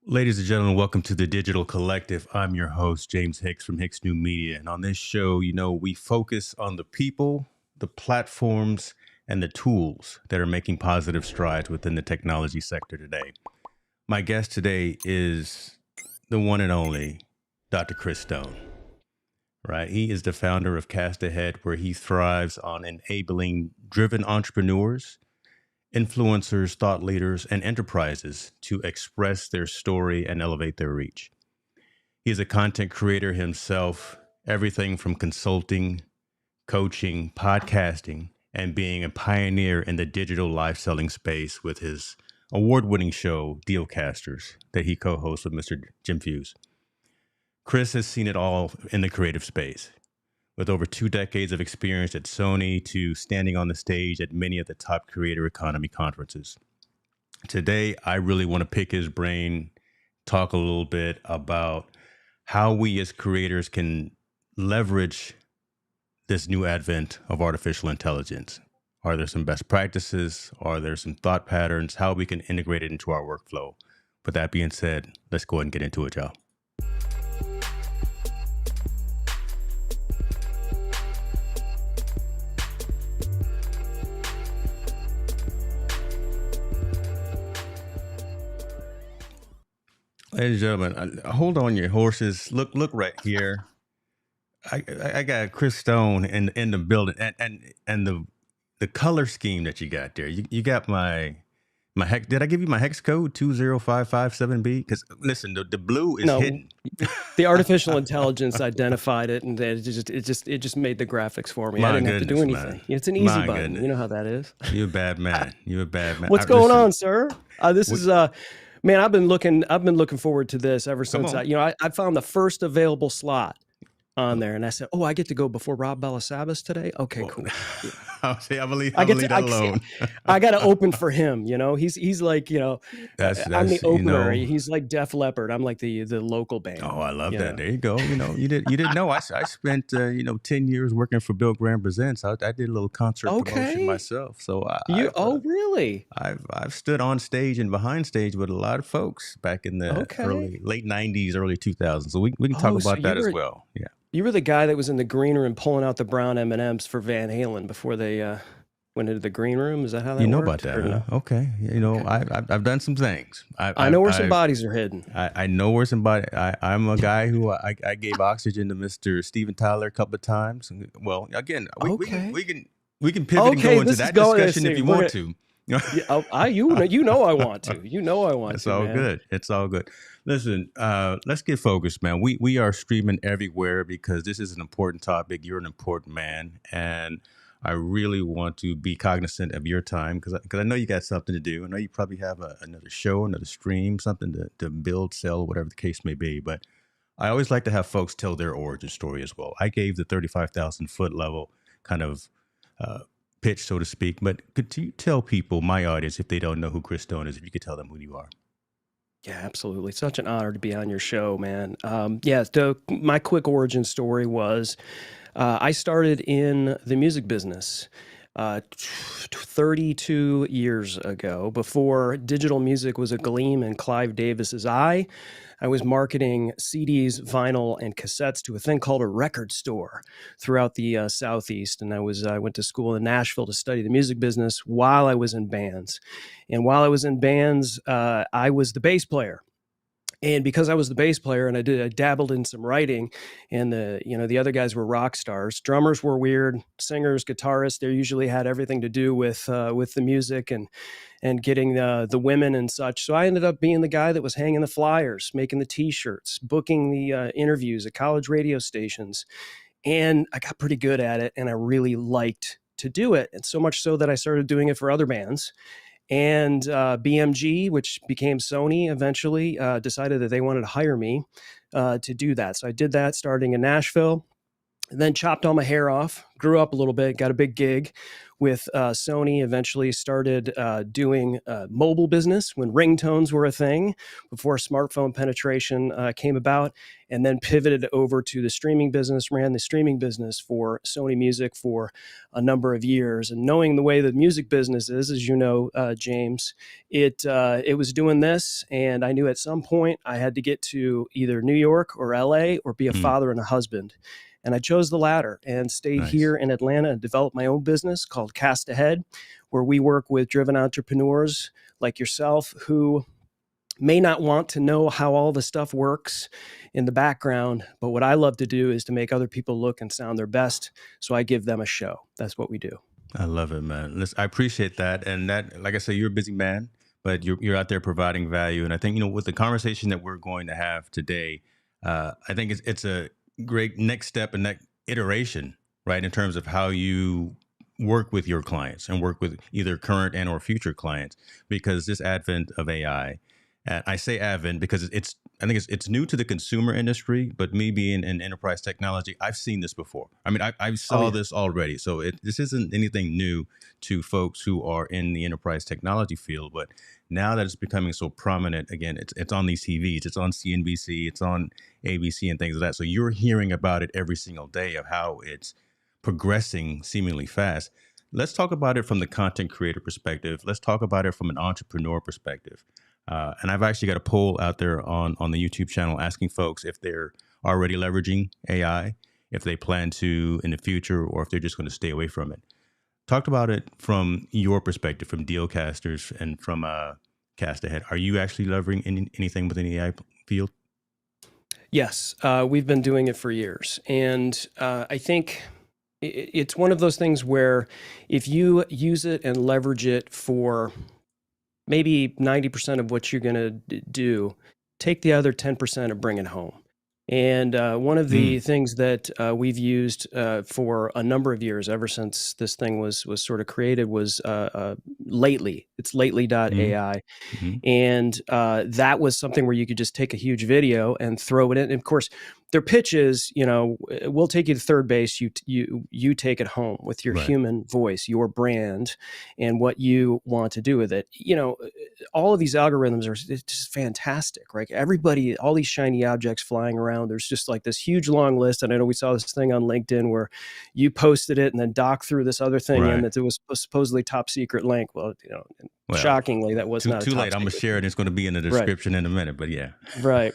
Ladies and gentlemen, welcome to the Digital Collective. I'm your host, James Hicks from Hicks New Media. And on this show, we focus on the people, the platforms, and the tools that are making positive strides within the technology sector today. My guest today is the one and only Dr. Chris Stone, right? He is the founder of Cast Ahead, where he thrives on enabling driven entrepreneurs, influencers, thought leaders, and enterprises to express their story and elevate their reach. He is a content creator himself, everything from consulting, coaching, podcasting, and being a pioneer in the digital live selling space with his award-winning show, Dealcasters, that he co-hosts with Mr. Jim Fuse. Chris has seen it all in the creative space, with over 2 decades of experience at Sony to standing on the stage at many of the top creator economy conferences. Today, I really want to pick his brain, talk a little bit about how we as creators can leverage this new advent of artificial intelligence. Are there some best practices? Are there some thought patterns? How we can integrate it into our workflow? With that being said, let's go ahead and get into it, y'all. Ladies and gentlemen, hold on your horses. Look right here. I got Chris Stone in the building, and the color scheme that you got there. You got my hex. Did I give you my hex code 20557B? Because listen, the blue is No, hidden. the artificial intelligence identified it, and it just made the graphics for me. I My didn't have to do goodness, anything. man. It's an easy My button. goodness. You know how that is. You're a bad man. You're a bad man. What's going Listen, on, sir? This we- is man. I've been looking forward to this ever since on. I found the first available slot on there, and I said, "Oh, I get to go before Rob Belasabas today." Okay, Well, cool. I'll say I'll leave I get that to. alone. I got to open for him. He's like I'm the opener. He's like Def Leppard. I'm like the local band. Oh, I love you that. know? There you go. You didn't know. I spent 10 years working for Bill Graham Presents. I did a little concert promotion Okay. myself. So Really? I've stood on stage and behind stage with a lot of folks back in the Okay. late 90s, early 2000s. So we can talk Oh, so about that you as were well. Yeah. you were the guy that was in the green room pulling out the brown M&Ms for Van Halen before they went into the green room. Is that how that You know worked? about that, Or huh? no? Okay. Okay. I've done some things. I know where some bodies are hidden. I know where somebody. I'm a guy who I gave oxygen to Mr. Steven Tyler a couple of times. Well, again, Okay. we can pivot and go into that discussion if you want to. Yeah, you know I want to. You know I want It's to. all man. good. It's all good. Listen, let's get focused, man. We are streaming everywhere because this is an important topic. You're an important man, and I really want to be cognizant of your time because I know you got something to do. I know you probably have another show, another stream, something to build, sell, whatever the case may be. But I always like to have folks tell their origin story as well. I gave the 35,000 foot level kind of pitch, so to speak. But could you tell people, my audience, if they don't know who Chris Stone is, if you could tell them who you are? Yeah, absolutely. Such an honor to be on your show, man. My quick origin story was I started in the music business 32 years ago. Before digital music was a gleam in Clive Davis's eye, I was marketing CDs, vinyl, and cassettes to a thing called a record store throughout the Southeast. And I went to school in Nashville to study the music business while I was in bands. And while I was in bands, I was the bass player. And because I was the bass player and I dabbled in some writing, and the other guys were rock stars. Drummers were weird, singers, guitarists. They usually had everything to do with the music and getting the women and such. So I ended up being the guy that was hanging the flyers, making the T-shirts, booking the interviews at college radio stations, and I got pretty good at it, and I really liked to do it, and so much so that I started doing it for other bands. And BMG, which became Sony eventually, decided that they wanted to hire me to do that. So I did that starting in Nashville. then chopped all my hair off, grew up a little bit, got a big gig with Sony, eventually started doing mobile business when ringtones were a thing before smartphone penetration came about, and then pivoted over to the streaming business, ran the streaming business for Sony Music for a number of years. And knowing the way the music business is, as you know, James, it was doing this, and I knew at some point I had to get to either New York or LA or be a Mm, father and a husband. And I chose the latter and stayed nice. here in Atlanta and developed my own business called Cast Ahead, where we work with driven entrepreneurs like yourself who may not want to know how all the stuff works in the background. But what I love to do is to make other people look and sound their best. So I give them a show. That's what we do. I love it, man. Listen, I appreciate that. And that, like I said, you're a busy man, but you're out there providing value. And I think, with the conversation that we're going to have today, I think it's a great next step and next iteration, right? In terms of how you work with your clients and work with either current and or future clients, because this advent of AI, and I say advent because I think it's new to the consumer industry, but me being in enterprise technology, I've seen this before. I mean, I Oh, saw yeah. this already. So this isn't anything new to folks who are in the enterprise technology field. But now that it's becoming so prominent, again, it's on these TVs, it's on CNBC, it's on ABC and things like that. So you're hearing about it every single day of how it's progressing seemingly fast. Let's talk about it from the content creator perspective. Let's talk about it from an entrepreneur perspective. And I've actually got a poll out there on the YouTube channel asking folks if they're already leveraging AI, if they plan to in the future, or if they're just going to stay away from it. Talk about it from your perspective, from Dealcasters and from Cast Ahead. Are you actually leveraging anything within the AI field? Yes, we've been doing it for years. And I think it's one of those things where if you use it and leverage it for maybe 90% of what you're going to do, take the other 10% and bring it home. And one of Mm, the things that we've used for a number of years, ever since this thing was sort of created, was Lately. It's mm, lately.ai. mm, And that was something where you could just take a huge video and throw it in. And of course, their pitch is, we'll take you to third base. You take it home with your right. human voice, your brand, and what you want to do with it. All of these algorithms are it's just fantastic, right? Everybody, all these shiny objects flying around. There's just like this huge long list. And I know we saw this thing on LinkedIn where you posted it and then Doc threw this other thing in Right. that it was a supposedly top secret link. Well, Well, shockingly, that was not a too top late. I'm gonna secret share thing. it. It's going to be in the Right, description in a minute. But yeah. right.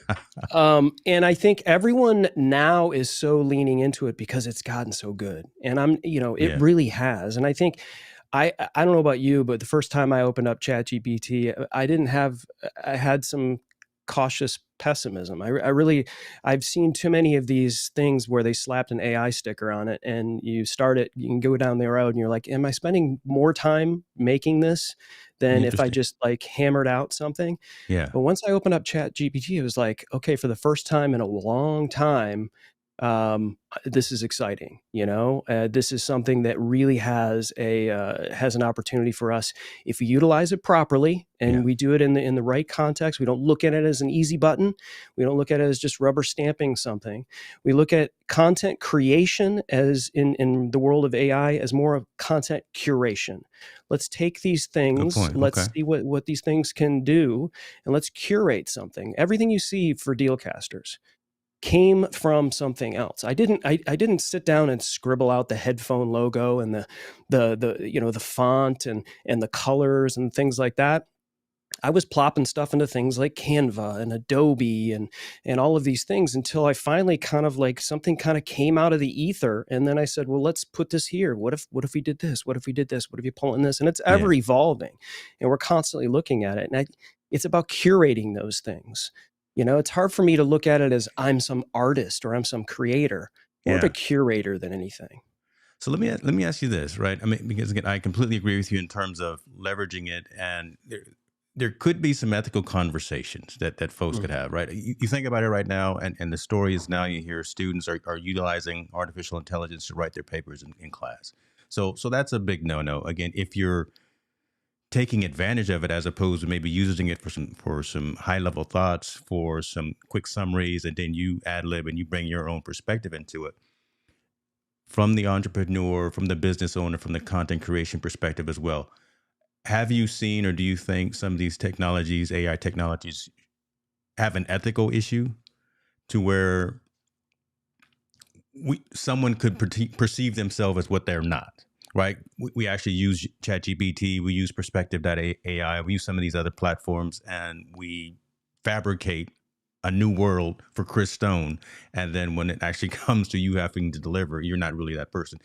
And I think everyone now is so leaning into it because it's gotten so good. And it Yeah. really has. And I think I don't know about you, but the first time I opened up ChatGPT, I had some cautious pessimism. I've seen too many of these things where they slapped an AI sticker on it and you can go down the road and you're like, am I spending more time making this than if I Interesting. just like hammered out something? Yeah. But once I opened up Chat GPT, it was like, okay, for the first time in a long time, this is exciting. This is something that really has an opportunity for us if we utilize it properly Yeah. and we do it in the right context. We don't look at it as an easy button. We don't look at it as just rubber stamping something. We look at content creation as in the world of AI as more of content curation. Let's take these Good things, point. Okay. let's see what these things can do, and let's curate something. Everything you see for Dealcasters came from something else. I didn't sit down and scribble out the headphone logo and the font and the colors and things like that. I was plopping stuff into things like Canva and Adobe and all of these things until I finally kind of like something kind of came out of the ether. And then I said, well, let's put this here. What if we did this? What if we did this? What if you pull in this? And it's Yeah. ever evolving. And we're constantly looking at it. And it's about curating those things. It's hard for me to look at it as I'm some artist or I'm some creator, more of a Yeah. curator than anything. So let me ask you this, right? I mean, because again, I completely agree with you in terms of leveraging it, and there could be some ethical conversations that folks Mm. could have, right? You think about it right now, and the story is now you hear students are utilizing artificial intelligence to write their papers in class. So that's a big no-no. Again, if you're taking advantage of it as opposed to maybe using it for some high level thoughts, for some quick summaries, and then you ad lib and you bring your own perspective into it, from the entrepreneur, from the business owner, from the content creation perspective as well. Have you seen, or do you think some of these technologies, AI technologies, have an ethical issue to where someone could perceive themselves as what they're not? Right? We actually use ChatGPT, we use Perspective.ai, we use some of these other platforms, and we fabricate a new world for Chris Stone. And then when it actually comes to you having to deliver, you're not really that person.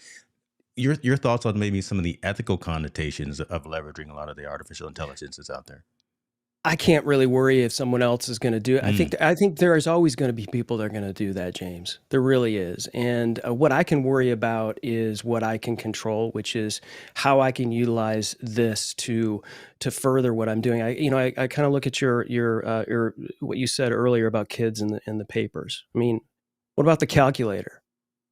Your thoughts on maybe some of the ethical connotations of leveraging a lot of the artificial intelligences out there? I can't really worry if someone else is going to do it. Mm, I think there is always going to be people that are going to do that, James. There really is. And what I can worry about is what I can control, which is how I can utilize this to further what I'm doing. I kind of look at your what you said earlier about kids in the papers. I mean, what about the calculator,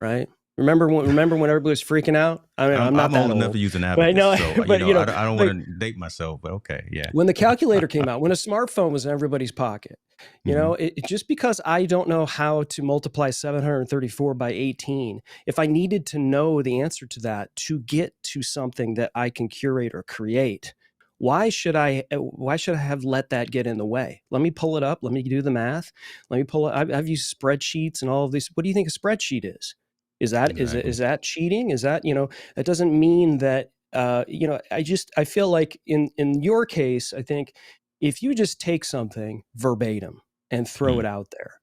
right? Remember when everybody was freaking out? I mean, I'm not I'm that old enough to old, use an but I abacus, know, so but I don't want but to date myself, but okay, yeah. when the calculator came out, when a smartphone was in everybody's pocket, Hmm. just because I don't know how to multiply 734 by 18, if I needed to know the answer to that to get to something that I can curate or create, why should I have let that get in the way? Let me pull it up. Let me do the math. Let me pull it. I've used spreadsheets and all of these. What do you think a spreadsheet is? Is Exactly. that cheating? Is that, that doesn't mean that I feel like in your case, I think if you just take something verbatim and throw it Mm, out there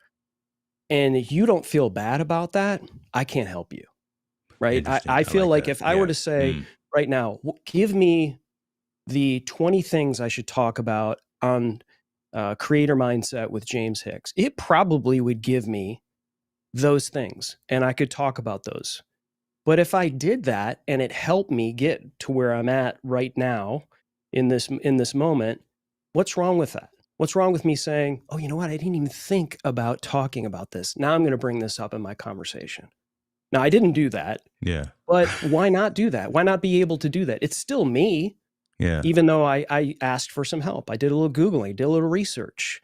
and you don't feel bad about that, I can't help you. Right. interesting. I I feel like like that. if I were Yeah. to say Mm, right now, give me the 20 things I should talk about on creator mindset with James Hicks, it probably would give me those things and I could talk about those. But if I did that and it helped me get to where I'm at right now in this moment, what's wrong with that? What's wrong with me saying, "Oh, you know what? I didn't even think about talking about this. Now I'm going to bring this up in my conversation." Now, I didn't do that, yeah. but why not do that? Why not be able to do that? It's still me, Yeah. even though I asked for some help. I did a little Googling, did a little research,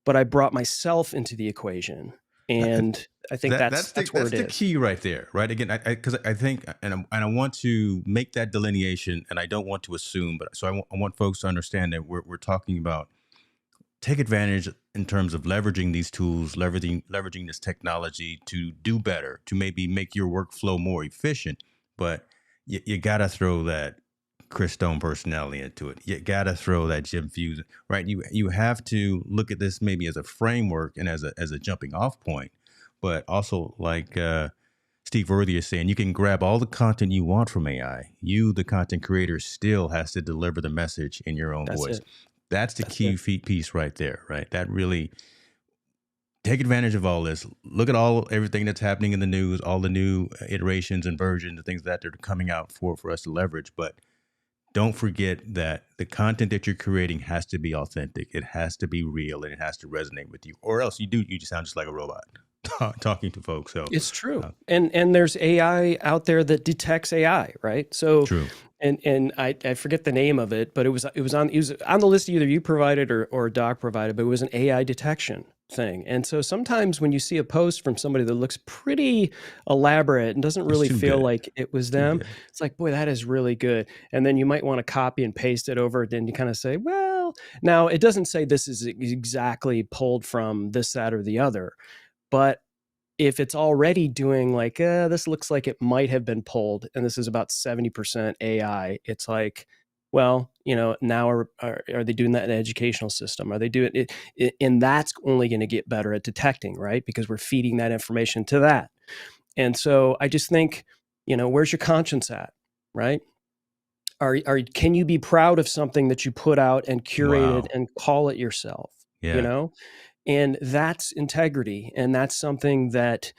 but I brought myself into the equation. And I think that's where That's it the is. key right there, right? Again, because I think, and I want to make that delineation, and I don't want to assume, but so I want folks to understand that we're talking about take advantage in terms of leveraging these tools, leveraging this technology to do better, to maybe make your workflow more efficient. But you gotta throw that Chris Stone personality into it. You gotta throw that Jim Fusion, right? You have to look at this maybe as a framework and as a jumping off point, but also like Steve Worthy is saying, you can grab all the content you want from AI. You, the content creator, still has to deliver the message in your own That's voice. it. That's the That's key it. piece right there, right? That really take advantage of all this. Look at everything that's happening in the news, all the new iterations and versions, and things that are coming out for us to leverage. But don't forget that the content that you're creating has to be authentic. It has to be real, and it has to resonate with you, or else you just sound just like a robot talking to folks. So, It's true. uh, And there's AI out there that detects AI, right? So true. and I forget the name of it, but it was on the list either you provided or Doc provided, but it was an AI detection thing. And so sometimes when you see a post from somebody that looks pretty elaborate and doesn't It's really too feel good. like it was Too them, good. it's like, boy, that is really good. And then you might want to copy and paste it over. Then you kind of say, well, now it doesn't say this is exactly pulled from this, that, or the other, but if it's already doing like, this looks like it might have been pulled, and this is about 70% AI, it's like, well, now are they doing that in the educational system? Are they doing it? And that's only going to get better at detecting, right? Because we're feeding that information to that. And so I just think, where's your conscience at, right? Can you be proud of something that you put out and curated Wow. and call it yourself? You Yeah. know, and that's integrity, and that's something that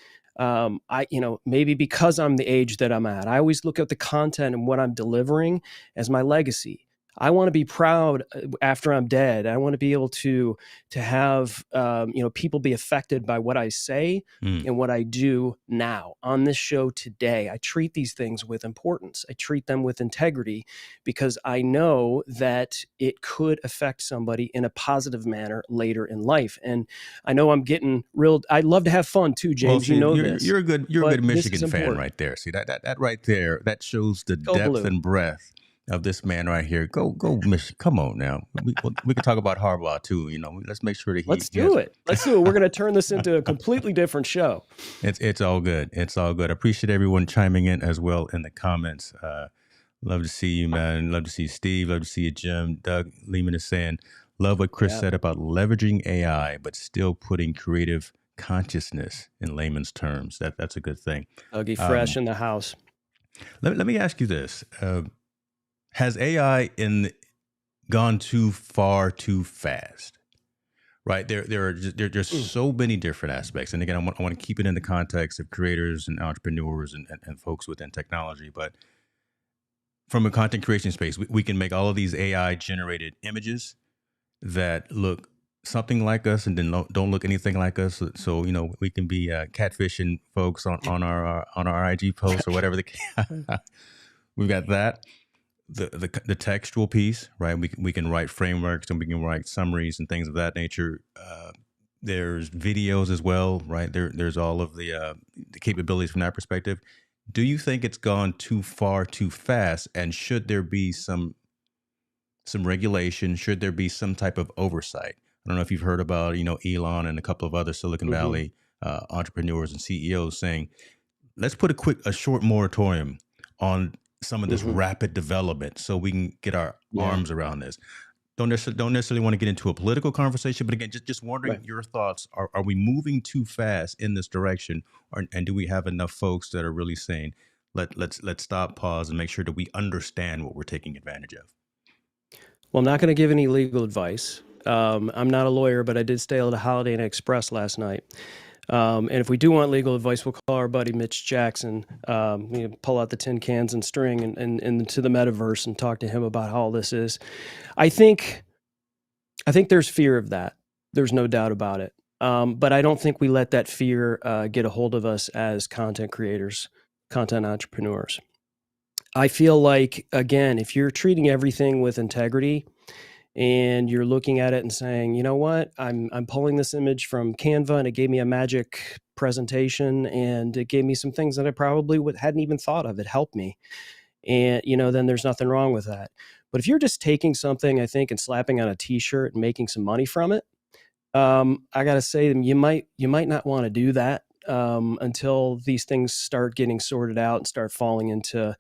maybe because I'm the age that I'm at, I always look at the content and what I'm delivering as my legacy. I want to be proud after I'm dead. I want to be able to have people be affected by what I say Mm. and what I do now on this show today. I treat these things with importance. I treat them with integrity because I know that it could affect somebody in a positive manner later in life. And I know I'm getting real. I love to have fun too, Well, James. You see, know you're this, you're a good you're a but good this is Michigan fan important. right there. See that right there, that shows the Go depth blue. and breadth of this man right here. Go Michigan. Come on now. We could talk about Harbaugh too. Let's make sure that Let's he has. do it. Let's do it. We're going to turn this into a completely different show. It's all good. It's all good. I appreciate everyone chiming in as well in the comments. Love to see you, man. Love to see Steve. Love to see you, Jim. Doug Lehman is saying, love what Chris Yeah. said about leveraging AI, but still putting creative consciousness in layman's terms. That's a good thing. Dougie Fresh Um, in the house. let me ask you this: has AI gone too far too fast? Right there's Mm. so many different aspects, and again, I want to keep it in the context of creators and entrepreneurs and folks within technology. But from a content creation space, we can make all of these AI generated images that look something like us and then don't look anything like us. So we can be catfishing folks on our IG posts or whatever the we've got that. The textual piece, right? We can write frameworks and we can write summaries and things of that nature. There's videos as well, right? There's all of the capabilities from that perspective. Do you think it's gone too far too fast, and should there be some regulation? Should there be some type of oversight? I don't know if you've heard about Elon and a couple of other Silicon Mm-hmm. Valley entrepreneurs and CEOs saying, let's put a short moratorium on some of this Mm-hmm. rapid development so we can get our Yeah. arms around this. Don't necessarily want to get into a political conversation, but again, just wondering Right. your thoughts. Are we moving too fast in this direction, and do we have enough folks that are really saying, let's stop, pause, and make sure that we understand what we're taking advantage of? Well, I'm not going to give any legal advice. I'm not a lawyer, but I did stay at a Holiday Inn Express last night. And if we do want legal advice, we'll call our buddy Mitch Jackson. Pull out the tin cans and string and into the metaverse and talk to him about how all this is. I think there's fear of that. There's no doubt about it. But I don't think we let that fear get a hold of us as content creators, content entrepreneurs. I feel like, again, if you're treating everything with integrity and you're looking at it and saying, you know what, I'm pulling this image from Canva and it gave me a magic presentation and it gave me some things that I probably hadn't even thought of. It helped me. And, then there's nothing wrong with that. But if you're just taking something, I think, and slapping on a t-shirt and making some money from it, I got to say, you might not want to do that until these things start getting sorted out and start falling into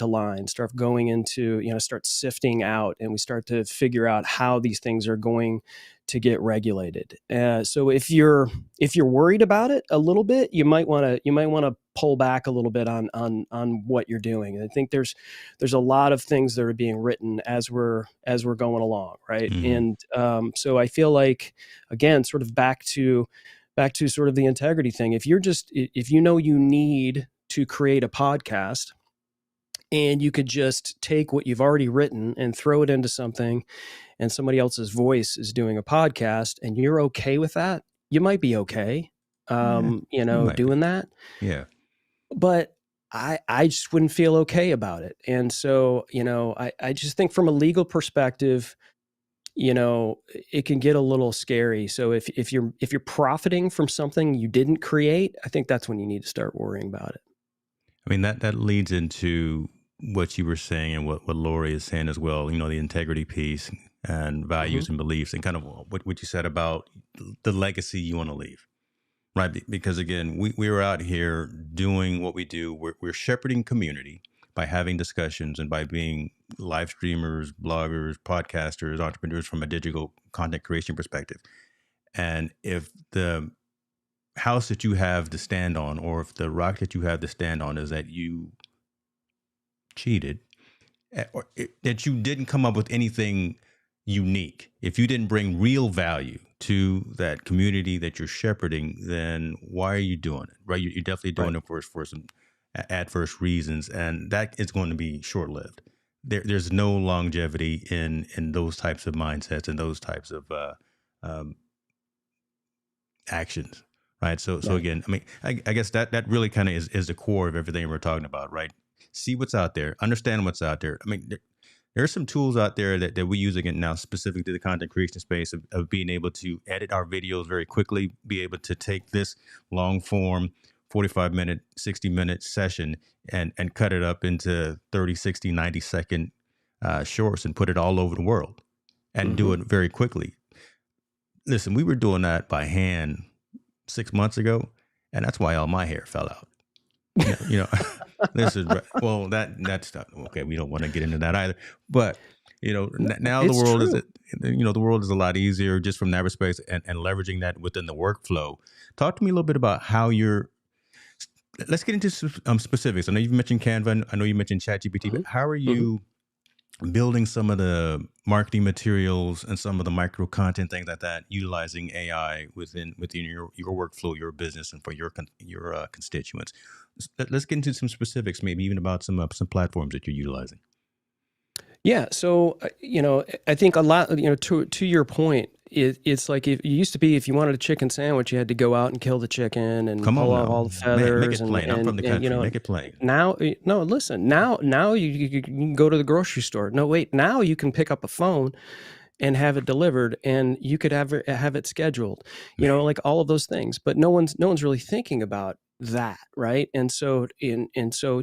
line, start going into, start sifting out, and we start to figure out how these things are going to get regulated. So if you're worried about it a little bit, you might want to pull back a little bit on what you're doing. And I think there's a lot of things that are being written as we're going along, right? Mm-hmm. And so I feel like, again, sort of back to sort of the integrity thing. If you need to create a podcast and you could just take what you've already written and throw it into something, and somebody else's voice is doing a podcast and you're okay with that, you might be okay, Yeah, you might be. doing that. Yeah. But I just wouldn't feel okay about it. And so, I just think from a legal perspective, it can get a little scary. So if you're profiting from something you didn't create, I think that's when you need to start worrying about it. I mean, that leads into what you were saying and what Lori is saying as well, the integrity piece and Mm-hmm. values and beliefs, and kind of what you said about the legacy you want to leave. Right. Because again, we were out here doing what we do. We're shepherding community by having discussions and by being live streamers, bloggers, podcasters, entrepreneurs from a digital content creation perspective. And if the house that you have to stand on, or if the rock that you have to stand on is that you cheated, that you didn't come up with anything unique, if you didn't bring real value to that community that you're shepherding, then why are you doing it? Right? You're definitely Right. doing it for some adverse reasons, and that is going to be short lived. there's no longevity in those types of mindsets and those types of um, actions, right? So Right. again, I mean, I guess that really kind of is the core of everything we're talking about, right? See what's out there, understand what's out there. I mean, there are some tools out there that we use again now specific to the content creation space of being able to edit our videos very quickly, be able to take this long form 45-minute 60-minute session and cut it up into 30, 60, 90-second shorts and put it all over the world and do Hmm. it very quickly. Listen, we were doing that by hand 6 months ago, and that's why all my hair fell out. You know, this is well that's not okay. We don't want to get into that either. But No, now the it's world is true. the world is a lot easier just from that respect and leveraging that within the workflow. Talk to me a little bit about how you're. Let's get into specifics. I know you've mentioned Canva. I know you mentioned ChatGPT, but Hmm. how are Hmm. you building some of the marketing materials and some of the micro content things like that, utilizing AI within your workflow, your business, and for your constituents. Let's get into some specifics, maybe even about some platforms that you're utilizing. Yeah. So, I think a lot, to your point, it's like if it used to be, if you wanted a chicken sandwich, you had to go out and kill the chicken and Come pull on off now, all the make feathers it plain. I'm from the and country. Make it plain. now, no, listen, now you can go to the grocery store. No, wait, now you can pick up a phone and have it delivered, and you could have it scheduled, like all of those things. But no one's really thinking about that, right? And so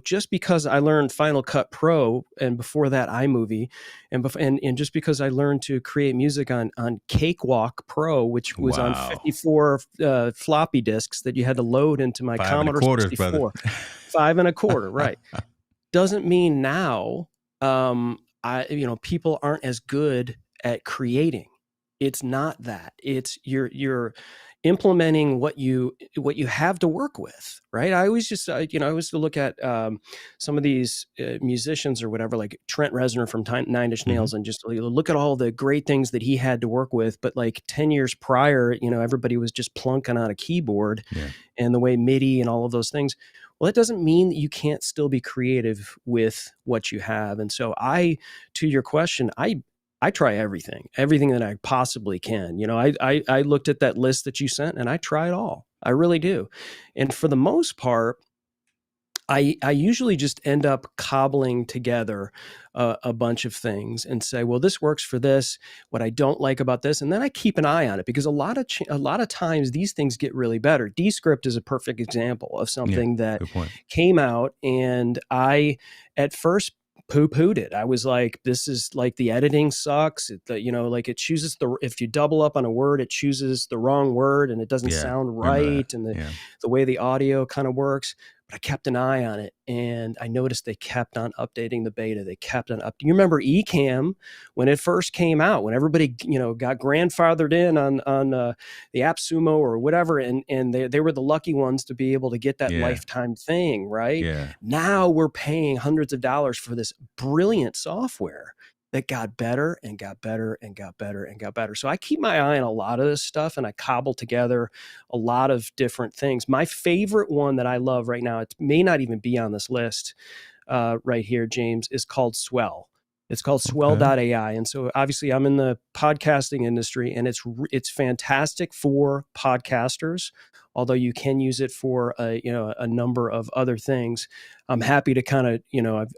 just because I learned Final Cut Pro, and before that iMovie, and just because I learned to create music on Cakewalk Pro, which was on Wow, 54 floppy disks that you had to load into my five and a Commodore quarters, brother. 64, 5 1/4, right? Doesn't mean now, people aren't as good at creating. It's not that. It's you're implementing what you have to work with, right? I always just I always look at some of these musicians or whatever, like Trent Reznor from Nine Inch Hmm. Nails, and just look at all the great things that he had to work with. But like 10 years prior, everybody was just plunking on a keyboard, Yeah. and the way MIDI and all of those things. Well, that doesn't mean that you can't still be creative with what you have. And so to your question, I try everything that I possibly can. I looked at that list that you sent, and I try it all. I really do. And for the most part, I usually just end up cobbling together a bunch of things and say, well, this works for this. What I don't like about this, and then I keep an eye on it, because a lot of times these things get really better. Descript is a perfect example of Yeah. something that Good point. came out, and I at first poo-pooed it. I was like, this is like, the editing sucks. Like it chooses if you double up on a word, it chooses the wrong word, and it doesn't Yeah. sound Remember that. right, and Yeah. the way the audio kind of works. But I kept an eye on it, and I noticed they kept on updating the beta. They kept on up. You remember Ecamm when it first came out, when everybody got grandfathered in on the AppSumo or whatever, and they were the lucky ones to be able to get that Yeah. lifetime thing, right? Yeah. Now we're paying hundreds of dollars for this brilliant software that got better and got better and got better and got better. So I keep my eye on a lot of this stuff, and I cobble together a lot of different things. My favorite one that I love right now, it may not even be on this list right here, James, is called Swell. It's called Okay. Swell.ai. And so obviously I'm in the podcasting industry, and it's fantastic for podcasters, although you can use it for a number of other things. I'm happy to kind of,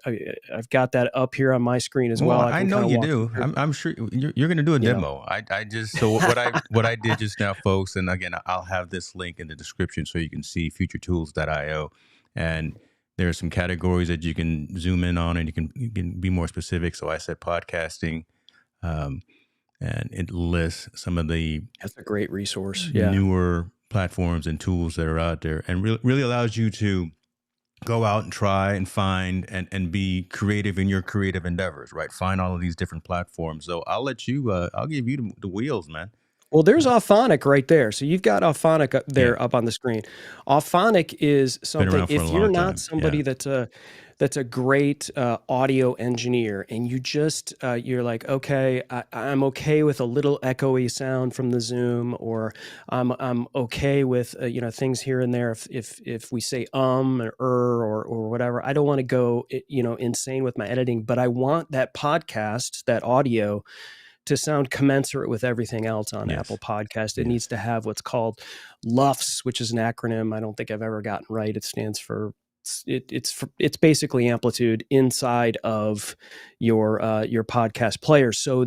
I've got that up here on my screen as well. Well, I I can know kind of you walk you do. through, I'm sure you're going to do a you know. demo. I just so what I did just now, folks, and again, I'll have this link in the description so you can see futuretools.io, and there are some categories that you can zoom in on, and you can be more specific. So I said podcasting, um, and it lists some of the That's a great resource. Yeah. newer platforms and tools that are out there, and really allows you to go out and try and find and be creative in your creative endeavors, right? Find all of these different platforms. So I'll give you the wheels, man. Well, there's Auphonic right there. So you've got Auphonic up Yeah. there up on the screen. Auphonic is Been something, around for a if you're long not time. Yeah. somebody that's a great audio engineer, and you just you're like, okay, I'm okay with a little echoey sound from the Zoom, or I'm okay with things here and there. If we say or whatever, I don't want to go insane with my editing, but I want that podcast, that audio, to sound commensurate with everything else on Apple Yes. Podcast. It Yes. needs to have what's called LUFS, which is an acronym I don't think I've ever gotten right. It stands for it's basically amplitude inside of your podcast player. So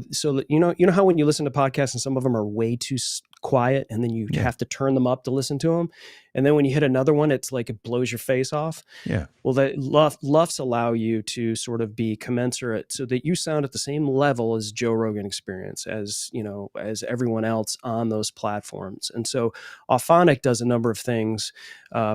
you know how when you listen to podcasts and some of them are way too quiet, and then you Yeah. have to turn them up to listen to them, and then when you hit another one, it's like it blows your face off. Yeah. Well, the LUFs allow you to sort of be commensurate so that you sound at the same level as Joe Rogan Experience, as everyone else on those platforms. And so Auphonic does a number of things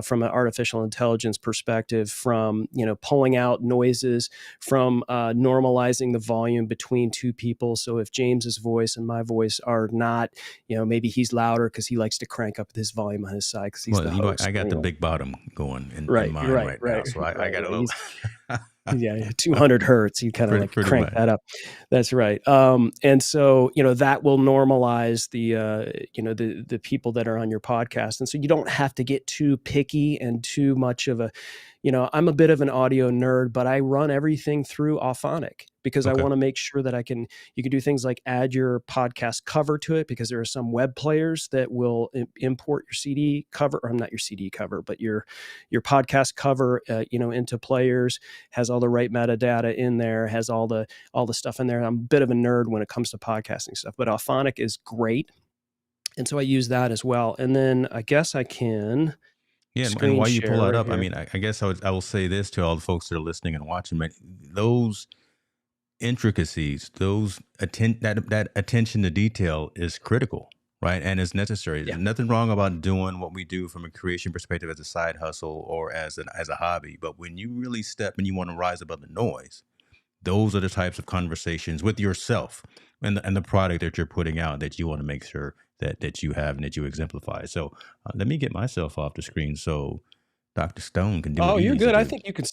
from an artificial intelligence perspective, from, pulling out noises, from normalizing the volume between two people. So if James's voice and my voice are not, maybe he's louder because he likes to crank up his volume on his side because he's Well, the host. I got the big bottom going in Right, mine right, right now, right, so I right, got a right. little Yeah, 200 hertz. You kind of like pretty crank much. that up. That's right. And so, that will normalize the people that are on your podcast. And so you don't have to get too picky and too much of I'm a bit of an audio nerd, but I run everything through Auphonic because I Okay. want to make sure that you can do things like add your podcast cover to it, because there are some web players that will import your CD cover, or not your CD cover, but your podcast cover, into players, has all the right metadata in there, has all the stuff in there. I'm a bit of a nerd when it comes to podcasting stuff, but Auphonic is great. And so I use that as well. And then I guess I can Yeah, and screen while you pull share that right up, I here. mean, I guess I will say this to all the folks that are listening and watching, but those intricacies, that attention to detail is critical, right? And it's necessary. Yeah. There's nothing wrong about doing what we do from a creation perspective as a side hustle or as a hobby, but when you really step and you want to rise above the noise, those are the types of conversations with yourself and the product that you're putting out that you want to make sure that you have and that you exemplify. So let me get myself off the screen so Dr. Stone can do Oh, what he you're needs to good. I do. think you could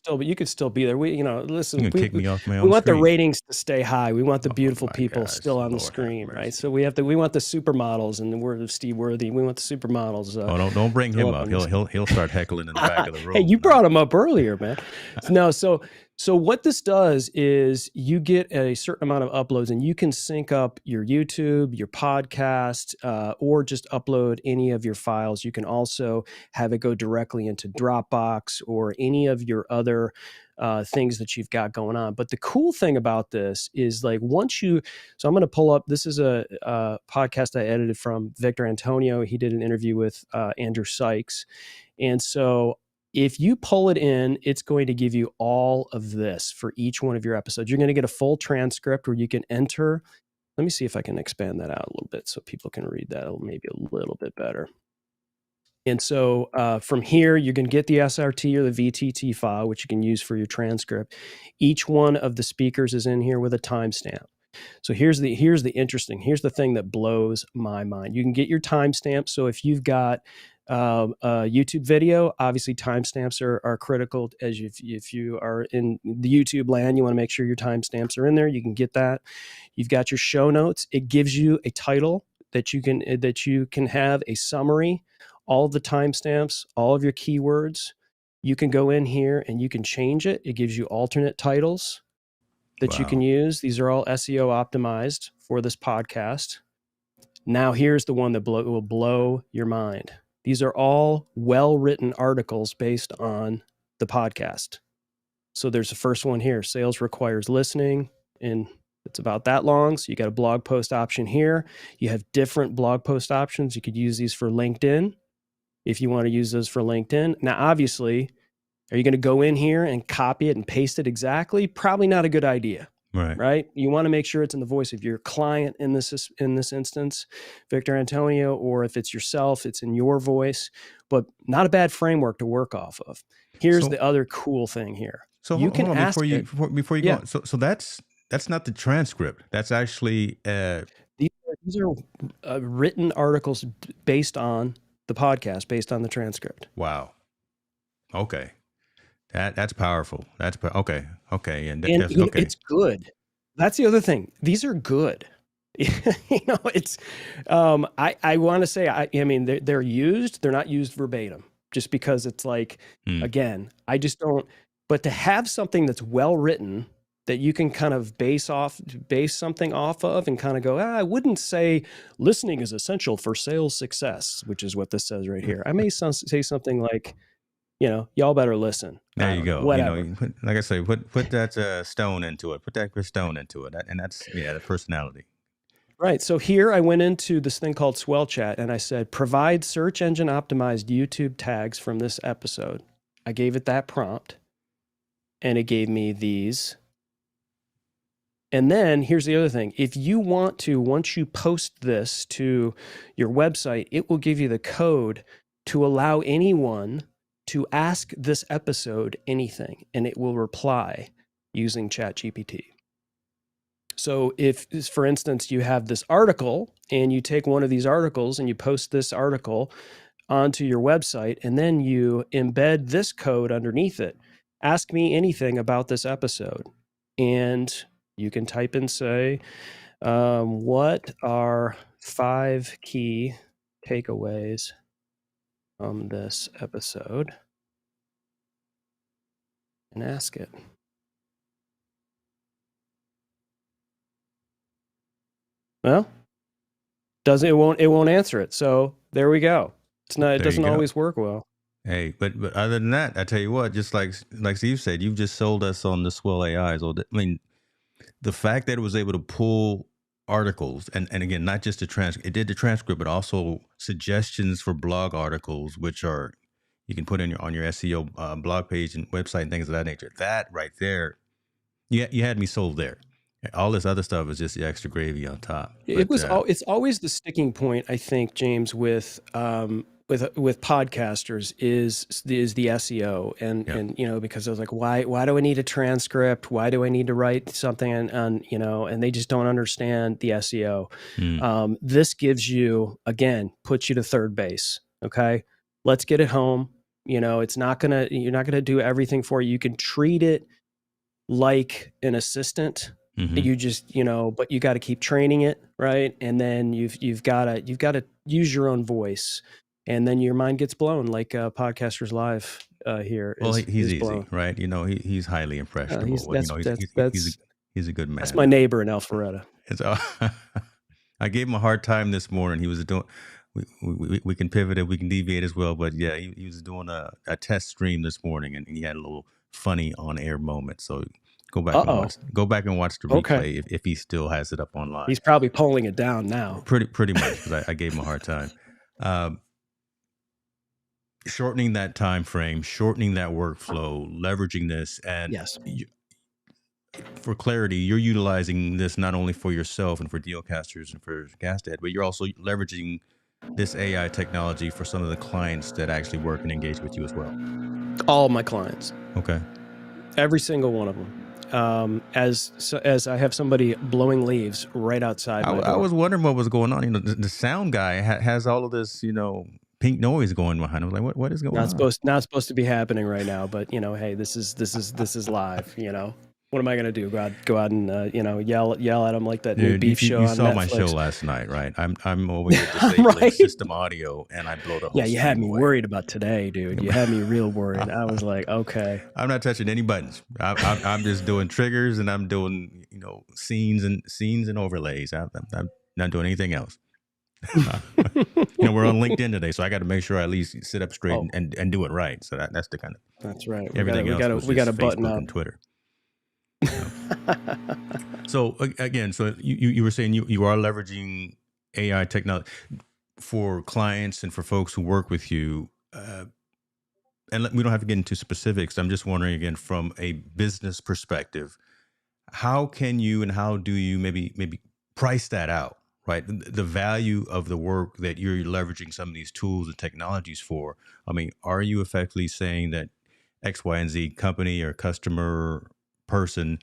still be there. You Listen, can kick me off my we own want the screen. ratings to stay high. We want the Oh beautiful my people gosh, still on the Lord have screen, right? mercy. So we want the supermodels, in the word of Steve Worthy. We want the supermodels Oh, don't bring still him up up. on the screen. He'll start heckling in the back of the Hey, you room. brought him up earlier, man. No, so what this does is you get a certain amount of uploads, and you can sync up your YouTube, your podcast, or just upload any of your files. You can also have it go directly into Dropbox or any of your other things that you've got going on. But the cool thing about this is, like, so I'm going to pull up. This is a podcast I edited from Victor Antonio. He did an interview with Andrew Sykes, and so if you pull it in, it's going to give you all of this for each one of your episodes. You're going to get a full transcript where you can enter. Let me see if I can expand that out a little bit so people can read that maybe a little bit better. And so from here, you're going to get the SRT or the VTT file, which you can use for your transcript. Each one of the speakers is in here with a timestamp. So here's the thing that blows my mind. You can get your timestamp. So if you've got a YouTube video, obviously timestamps are critical. If you are in the YouTube land, you want to make sure your timestamps are in there. You can get that. You've got your show notes. It gives you a title that you can have a summary, all of the timestamps, all of your keywords. You can go in here and you can change it. It gives you alternate titles that you can Wow. use. These are all SEO optimized for this podcast. Now, here's the one that will blow your mind. These are all well-written articles based on the podcast. So there's the first one here, sales requires listening, and it's about that long. So you got a blog post option here. You have different blog post options. You could use these for LinkedIn if you want to use those for LinkedIn. Now, obviously, are you going to go in here and copy it and paste it exactly? Probably not a good idea. Right. Right? You want to make sure it's in the voice of your client in this instance, Victor Antonio, or if it's yourself, it's in your voice, but not a bad framework to work off of. Here's the So other cool thing here. so You hold can on ask it. before you go Yeah. on. So that's not the transcript. That's actually These are written articles based on the podcast, based on the transcript. wow. Okay. That's powerful. Okay. Okay. And And that's you know, okay. it's good. That's the other thing. These are good. It's I want to say I mean they're used. They're not used verbatim, just because it's like Hmm. again I just don't. But to have something that's well written that you can kind of base something off of and kind of go, I wouldn't say listening is essential for sales success, which is what this says right here. I may say something like, y'all better listen. There I you don't know, go. whatever. Like I say, put that stone into it. Put that stone into it, and that's the personality. Right. So here I went into this thing called Swell Chat and I said, provide search engine optimized YouTube tags from this episode. I gave it that prompt and it gave me these. And then here's the other thing. If you want to, once you post this to your website, it will give you the code to allow anyone to ask this episode anything and it will reply using ChatGPT. So if, for instance, you have this article and you take one of these articles and you post this article onto your website and then you embed this code underneath it, ask me anything about this episode. And you can type in, say, what are 5 key takeaways from this episode? And ask it. Well, it won't answer it. So there we go. It There you doesn't go. always work well. Hey, but other than that, I tell you what, just like Steve said, you've just sold us on the Swell AIs. I mean, the fact that it was able to pull articles and again, not just the transcript, it did the transcript, but also suggestions for blog articles, which are you can put in on your SEO blog page and website and things of that nature. That right there, you had me sold there. All this other stuff is just the extra gravy on top. But It's always the sticking point, I think, James, with podcasters is the SEO and because I was like, why do I need a transcript? Why do I need to write something and they just don't understand the SEO. This gives you, again, puts you to third base. Okay, let's get it home. You're not gonna do everything for you. You can treat it like an assistant. You just but you got to keep training it, right? And then you've got to use your own voice, and then your mind gets blown like Podcasters Live here. Well, he's is easy, blown. right? He's highly impressionable. He's a good man. That's my neighbor in Alpharetta. I gave him a hard time this morning. He was doing. We can pivot it. We can deviate as well. But yeah, he was doing a test stream this morning, and he had a little funny on air moment. So go back and watch the replay if he still has it up online. He's probably pulling it down now. Pretty much, because I gave him a hard time. Shortening that time frame, shortening that workflow, leveraging this, and yes. For clarity, you're utilizing this not only for yourself and for Dealcasters and for Gasted, but you're also leveraging this AI technology for some of the clients that actually work and engage with you as well. All of my clients. Okay. Every single one of them. As I have somebody blowing leaves right outside. I was wondering what was going on. The sound guy has all of this, pink noise going behind him. I was like, what is going on? Not supposed to be happening right now, but hey, this is live. What am I going to do? Go out and yell at them like that new beef show on Netflix? You saw my show last night, right? I'm over here disabling right? system audio, and I blow the whole. Yeah, you had me worried about today, dude. You had me real worried. I was like, okay. I'm not touching any buttons. I'm just doing triggers, and I'm doing scenes and overlays. I'm not doing anything else. We're on LinkedIn today, so I got to make sure I at least sit up straight and do it right. So that's the kind of. That's right. Everything else we got a button up and Twitter. So again, you were saying you are leveraging AI technology for clients and for folks who work with you, and we don't have to get into specifics. I'm just wondering again from a business perspective, how can you and how do you maybe price that out, right? The value of the work that you're leveraging some of these tools and technologies for. I mean, are you effectively saying that X, Y, and Z company or customer person,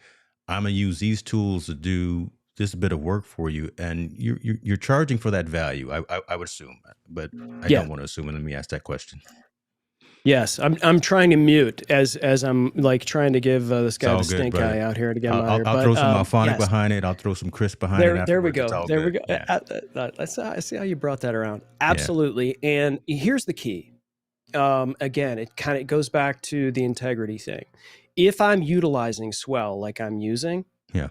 I'm gonna use these tools to do this bit of work for you, and you're charging for that value? I would assume, but I don't want to assume. And let me ask that question. Yes, I'm trying to mute as I'm like trying to give this It's guy all the good, stink eye brother. out here to get I'll, my I'll, ear. I'll throw But some alphonic yes, behind it. I'll throw some Chris behind it there we afterwards. It's go. all There we good. go. Yeah. I see how you brought that around. Yeah. Absolutely. And here's the key. Again, it kind of goes back to the integrity thing. If I'm utilizing Swell like I'm using, Yeah.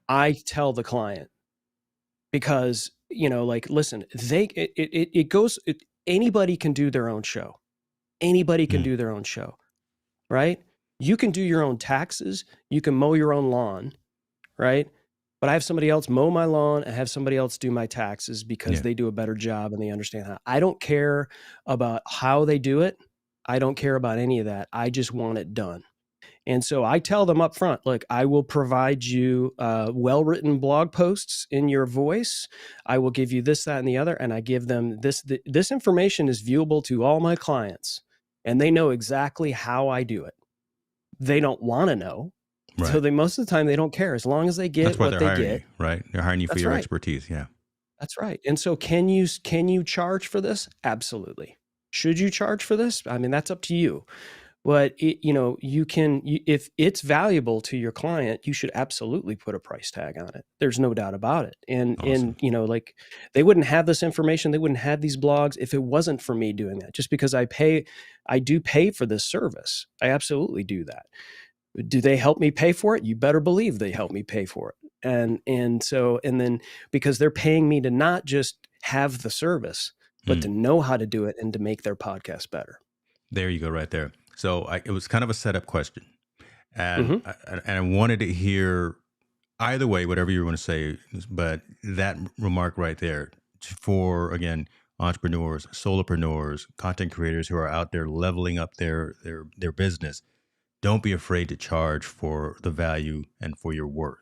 I tell the client because like listen, it goes. Anybody can do their own show. Anybody can Mm. do their own show, right? You can do your own taxes. You can mow your own lawn, right? But I have somebody else mow my lawn. I have somebody else do my taxes because Yeah. they do a better job and they understand how. I don't care about how they do it. I don't care about any of that. I just want it done. And so I tell them up front, look, I will provide you well-written blog posts in your voice. I will give you this, that, and the other. And I give them this information is viewable to all my clients. And they know exactly how I do it. They don't want to know. So Right. most of the time they don't care as long as they That's get why what they're they hiring you, get. right? They're hiring you for That's your right. expertise. Yeah. That's right. And so can you charge for this? Absolutely. Should you charge for this? I mean, that's up to you. But if it's valuable to your client, you should absolutely put a price tag on it. There's no doubt about it. Awesome. Like they wouldn't have this information, they wouldn't have these blogs if it wasn't for me doing that. Just because I do pay for this service. I absolutely do that. Do they help me pay for it? You better believe they help me pay for it. And then because they're paying me to not just have the service, but to Mm. know how to do it and to make their podcast better. There you go, right there. So it was kind of a setup question, and Mm-hmm. I wanted to hear either way, whatever you want to say, but that remark right there for again entrepreneurs, solopreneurs, content creators who are out there leveling up their business. Don't be afraid to charge for the value and for your worth.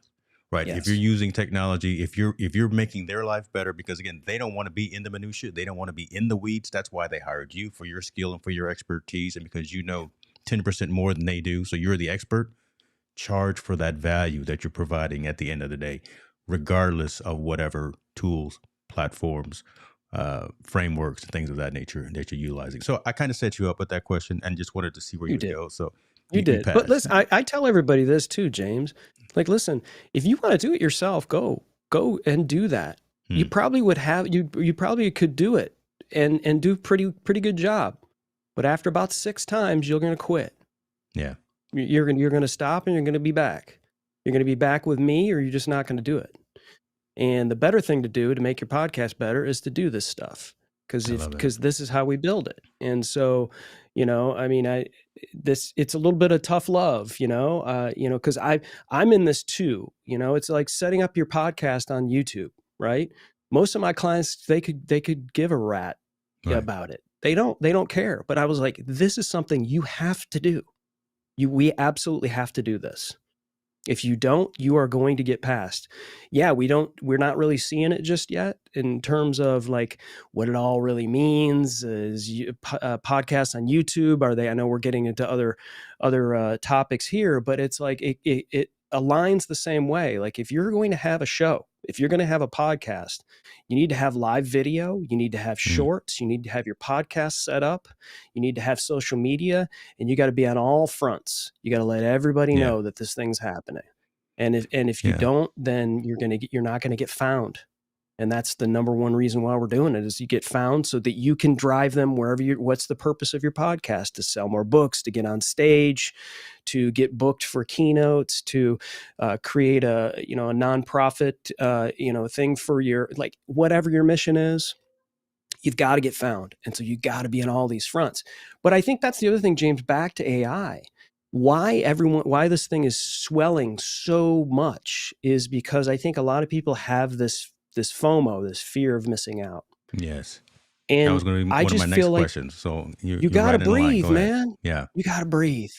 Right. If you're Yes. using technology, if you're making their life better, because again, they don't want to be in the minutia, they don't want to be in the weeds. That's why they hired you for your skill and for your expertise, and because you know 10% more than they do. So you're the expert. Charge for that value that you're providing at the end of the day, regardless of whatever tools, platforms, frameworks, and things of that nature that you're utilizing. So I kind of set you up with that question and just wanted to see where you You would did. go. So You you did. But passed. listen, I tell everybody this too, James. Like, listen, if you want to do it yourself, go and do that. You Hmm. probably would have you probably could do it and do pretty good job. But after about 6 times, you're going to quit. Yeah. You're going to stop and you're going to be back. You're going to be back with me, or you're just not going to do it. And the better thing to do to make your podcast better is to do this stuff I love it. because this is how we build it. And so, I mean, it's a little bit of tough love, because I'm in this too. It's like setting up your podcast on YouTube, right? Most of my clients they could give a rat Right. about it. They don't care. But I was like, this is something you have to do. We absolutely have to do this. If you don't, you are going to get passed. Yeah, we're not really seeing it just yet in terms of like what it all really means. Podcasts on YouTube, are they? I know we're getting into other topics here, but it's like it aligns the same way. Like if you're going to have a show, if you're going to have a podcast, you need to have live video, you need to have Mm. shorts, you need to have your podcast set up, you need to have social media, and you got to be on all fronts. You got to let everybody Yeah. know that this thing's happening. And if you Yeah. don't, then you're not going to get found. And that's the number one reason why we're doing it is you get found so that you can drive them wherever what's the purpose of your podcast? To sell more books, to get on stage, to get booked for keynotes, to create a nonprofit thing for your, like, whatever your mission is. You've got to get found. And so you got to be on all these fronts. But I think that's the other thing, James, back to AI. Why this thing is swelling so much is because I think a lot of people have this FOMO, this fear of missing out. Yes. That was And going to be I one of my just next feel like questions. So you you're got to right in line. breathe, Go ahead. man. Yeah. You got to breathe.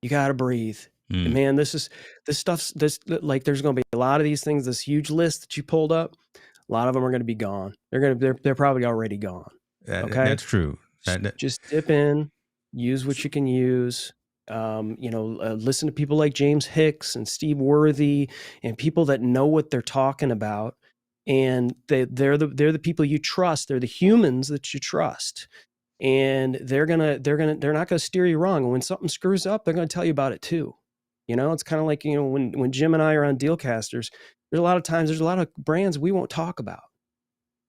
You got to breathe. And Mm. man, this stuff's like there's going to be a lot of these things, this huge list that you pulled up. A lot of them are going to be gone. They're probably already gone. Okay. That's true. That, Just dip in, use what you can use. Listen to people like James Hicks and Steve Worthy and people that know what they're talking about. And they're the people you trust. They're the humans that you trust. and they're not gonna steer you wrong. And when something screws up, they're gonna tell you about it too. It's kind of like, when Jim and I are on Dealcasters, there's a lot of brands we won't talk about.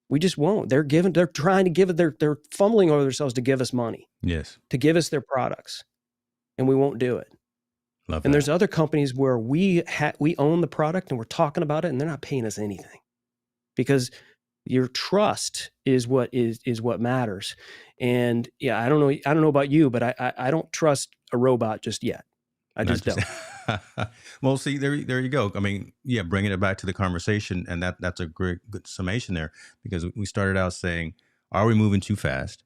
We just won't. They're trying to give it, they're fumbling over themselves to give us money, Yes. to give us their products, and we won't do it. Love And that. there's other companies where we own the product and we're talking about it and they're not paying us anything, because your trust is what matters. And yeah, I don't know about you, but I don't trust a robot just yet. I Not just just don't. well, see, there you go. I mean, yeah, bringing it back to the conversation, and that's a good summation there, because we started out saying, are we moving too fast?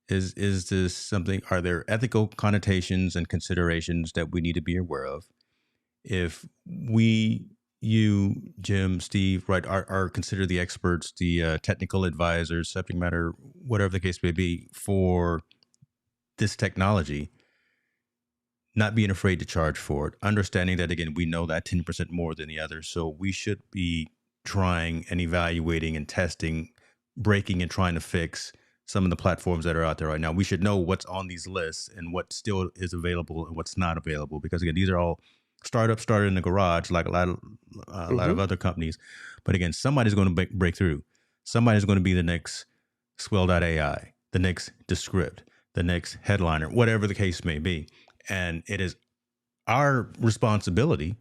Is this something? Are there ethical connotations and considerations that we need to be aware of? If we, you, Jim, Steve, right, are considered the experts, the technical advisors, subject matter, whatever the case may be, for this technology, not being afraid to charge for it, understanding that, again, we know that 10% more than the others. So we should be trying and evaluating and testing, breaking and trying to fix some of the platforms that are out there right now. We should know what's on these lists and what still is available and what's not available. Because again, these are all startups started in the garage, like a lot of Mm-hmm. other companies. But again, somebody's going to break through. Somebody's going to be the next Swell.ai, the next Descript, the next Headliner, whatever the case may be. And it is our responsibility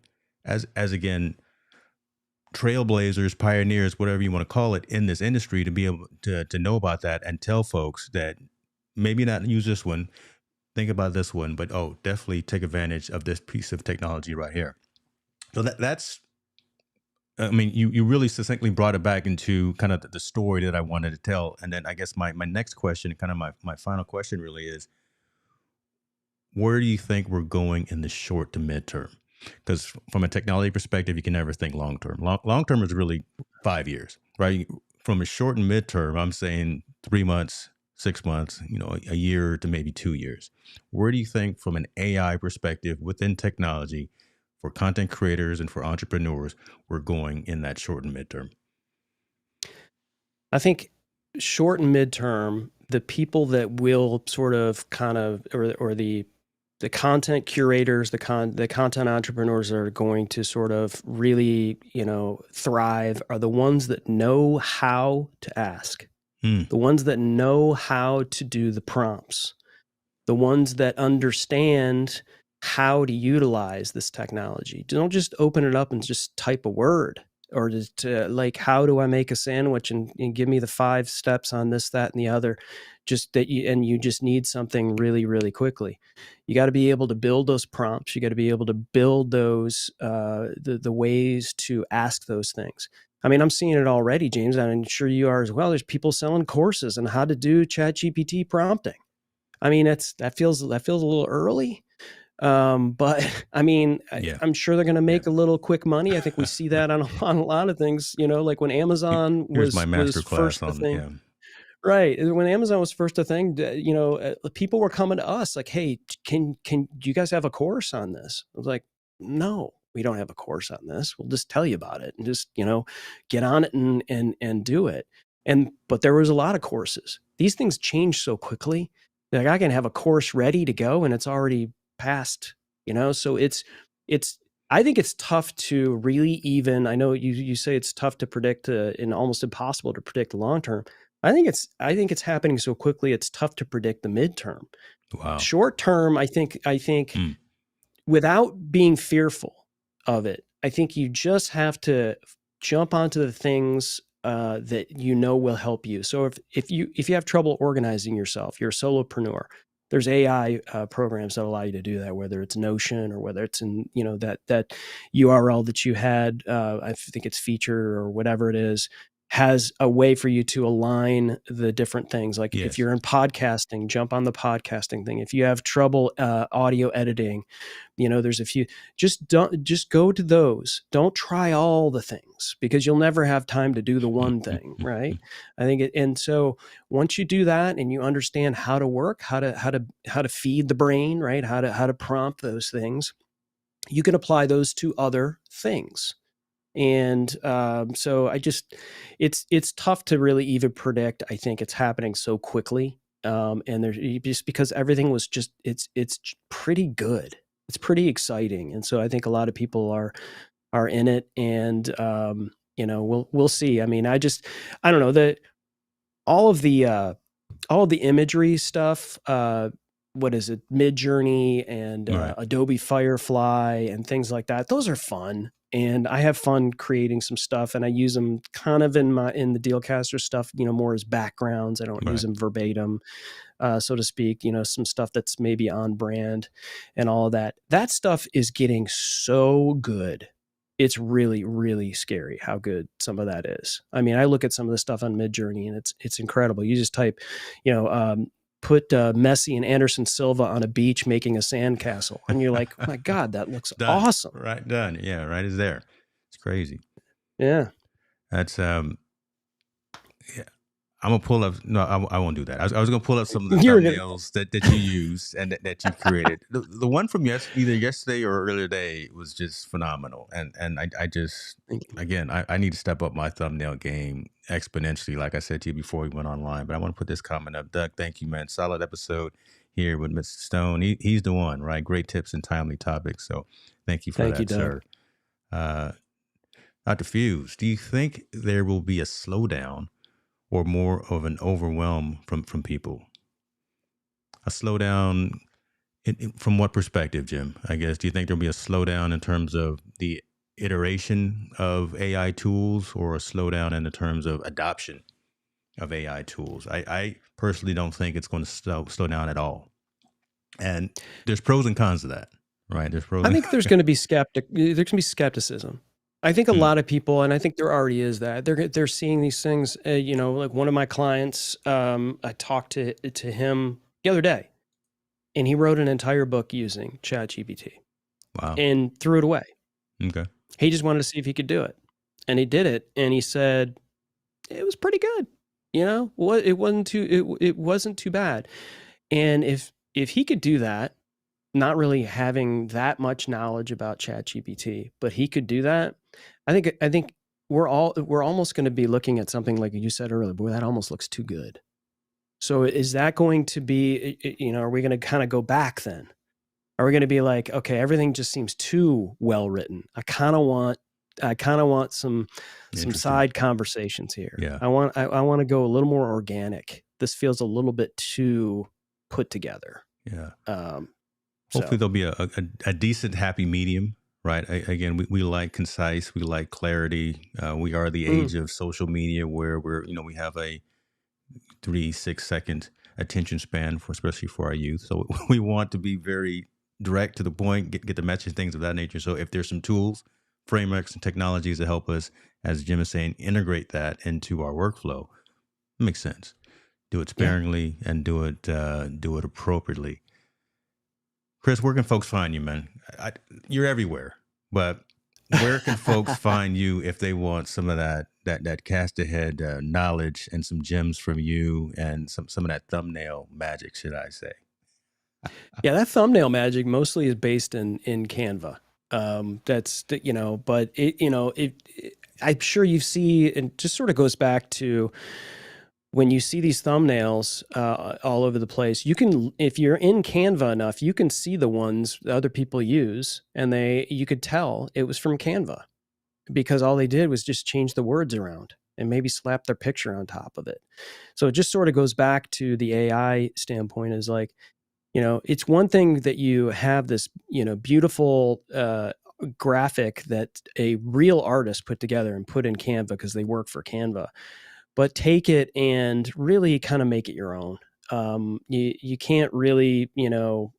as again, trailblazers, pioneers, whatever you want to call it, in this industry, to be able to know about that and tell folks that maybe not use this one, think about this one, but oh, definitely take advantage of this piece of technology right here. So that's, I mean, you really succinctly brought it back into kind of the story that I wanted to tell. And then I guess my next question, kind of my final question really is, where do you think we're going in the short to midterm? Because from a technology perspective, you can never think long term. Long term is really 5 years, right? From a short and midterm, I'm saying 3 months, 6 months, a year to maybe 2 years. Where do you think, from an AI perspective within technology, for content creators and for entrepreneurs, we're going in that short and midterm? I think short and midterm, the people that will sort of kind of, or the content curators, the content entrepreneurs that are going to sort of really, thrive, are the ones that know how to ask, Hmm. the ones that know how to do the prompts, the ones that understand how to utilize this technology. Don't just open it up and just type a word, or just like, how do I make a sandwich, and give me the 5 steps on this, that, and the other. Just that you just need something really, really quickly. You got to be able to build those prompts. You got to be able to build those the ways to ask those things. I mean, I'm seeing it already, James. I'm sure you are as well. There's people selling courses on how to do ChatGPT prompting. I mean, that feels a little early. But I mean, Yeah. I'm sure they're going to Yeah. make a little quick money. I think we see that on a lot of things, like when Amazon Here's my was master class first the on, thing. yeah. Right. When Amazon was first a thing, people were coming to us like, "Hey, can do you guys have a course on this?" I was like, "No, we don't have a course on this. We'll just tell you about it and just, get on it and do it." But there was a lot of courses. These things change so quickly. Like, I can have a course ready to go and it's already past, so it's I think it's tough to really even, I know you say it's tough to predict, and almost impossible to predict long term. I think it's happening so quickly, it's tough to predict the midterm. Wow. Short term, I think Mm. without being fearful of it, I think you just have to jump onto the things that will help you. So if you have trouble organizing yourself, you're a solopreneur. There's AI programs that allow you to do that, whether it's Notion or whether it's in that URL that you had. I think it's Feature or whatever it is, has a way for you to align the different things. Like if Yes. you're in podcasting, jump on the podcasting thing. If you have trouble audio editing, there's a few. Just go to those. Don't try all the things, because you'll never have time to do the one thing, right? I think and so once you do that and you understand how to work, how to feed the brain, right? How to prompt those things, you can apply those to other things. And so it's tough to really even predict. I think it's happening so quickly. And there's just because everything was just it's pretty good. It's pretty exciting, and so I think a lot of people are in it, and we'll see. I mean, I don't know that all of the imagery stuff. What is it? Midjourney and Right. Adobe Firefly and things like that. Those are fun, and I have fun creating some stuff, and I use them kind of in the Dealcaster stuff, more as backgrounds. I don't use Right. them verbatim, so to speak. Some stuff that's maybe on brand, and all of that. That stuff is getting so good. It's really, really scary how good some of that is. I mean, I look at some of the stuff on Midjourney, and it's incredible. You just type, put Messi and Anderson Silva on a beach making a sandcastle, and you're like, oh my God, that looks Done. awesome. Right. Done. Yeah. Right is there. It's crazy. Yeah. That's yeah. I'm gonna pull up. No, I won't do that. I was gonna pull up some of the You're gonna thumbnails that you use and that you've created. The one from either yesterday or earlier today was just phenomenal. And I just Thank you. again I need to step up my thumbnail game exponentially, like I said to you before we went online. But I want to put this comment up. Doug, thank you, man. Solid episode here with Mr. Stone. He's the one, right? Great tips and timely topics. So thank you for Thank you, that, Doug. sir. Dr. Fuse, do you think there will be a slowdown or more of an overwhelm from people? A slowdown from what perspective, Jim? I guess, do you think there'll be a slowdown in terms of the iteration of AI tools, or a slowdown in the terms of adoption of AI tools? I personally don't think it's going to slow down at all. And there's pros and cons to that, right? There's pros. I think there's going to be skepticism. I think a lot of people, and I think there already is that they're seeing these things. Like one of my clients, I talked to him the other day, and he wrote an entire book using ChatGPT. Wow. And threw it away. Okay. He just wanted to see if he could do it, and he did it, and he said it was pretty good. It wasn't too bad. And if he could do that, not really having that much knowledge about ChatGPT, but he could do that, I think we're almost going to be looking at something like you said earlier. Boy, that almost looks too good. So is that going to be? Are we going to kind of go back then? Are we going to be like, okay, everything just seems too well written? I kind of want some side conversations here. Yeah. I want to go a little more organic. This feels a little bit too put together. Yeah. So. Hopefully there'll be a decent happy medium, right? Again, we like concise, we like clarity. We are the age of social media where we have a 3-6 second attention span especially for our youth. So we want to be very direct to the point, get the message, things of that nature. So if there's some tools, frameworks, and technologies that help us, as Jim is saying, integrate that into our workflow, it makes sense. Do it sparingly and do it appropriately. Chris, where can folks find you, man? You're everywhere, but where can folks find you if they want some of that cast ahead knowledge and some gems from you and some of that thumbnail magic, should I say? Yeah, that thumbnail magic mostly is based in Canva. But I'm sure you see, and just sort of goes back to when you see these thumbnails all over the place. You can, if you're in Canva enough, you can see the ones that other people use, and you could tell it was from Canva because all they did was just change the words around and maybe slap their picture on top of it. So it just sort of goes back to the AI standpoint, is like, it's one thing that you have this, beautiful graphic that a real artist put together and put in Canva because they work for Canva, but take it and really kind of make it your own. You can't really, you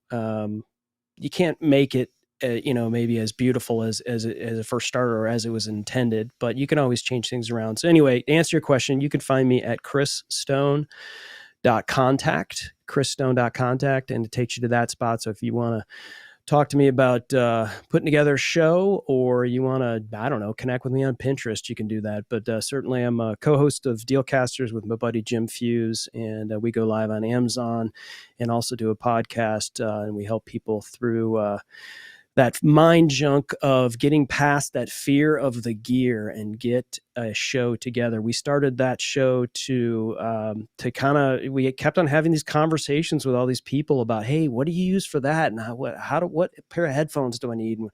can't make it, maybe as beautiful as a first starter or as it was intended, but you can always change things around. So anyway, to answer your question, you can find me at chrisstone.contact, and it takes you to that spot. So if you want to talk to me about putting together a show, or you want to, I don't know, connect with me on Pinterest, you can do that. But certainly I'm a co-host of Dealcasters with my buddy Jim Fuse, and we go live on Amazon and also do a podcast, and we help people through that mind junk of getting past that fear of the gear and get a show together. We started that show to kind of, we kept on having these conversations with all these people about, hey, what do you use for that, and what pair of headphones do I need? And,